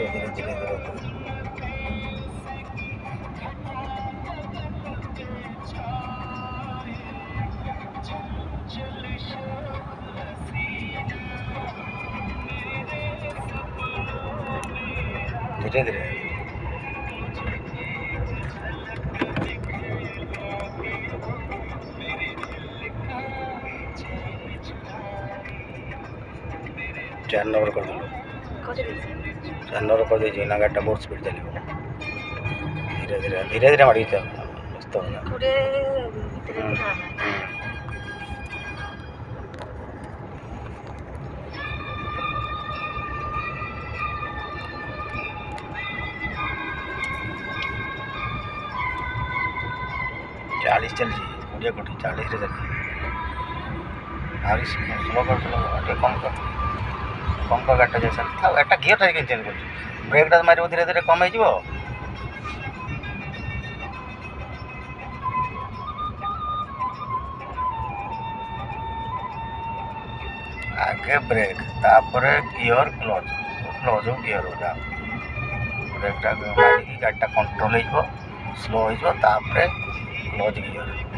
धीरे धीरे धीरे धीरे धीरे चार नंबर कर दिल चार नंबर कर दीजिए ना गाड़ी बहुत स्पीड चलो धीरे धीरे धीरे धीरे मारी मस्त होना चालीस चल कोड़े कोटी 40 चल आगे स्लो कर कम कर गाड़ी जैसा था एक गियर चेंज कर ब्रेक मार धीरे धीरे कम हो आगे ब्रेक तापर गियर क्लच गियर होगा ब्रेकटा मारिकी गाड़ीटा कंट्रोल हो स्लो हो क्लच गियर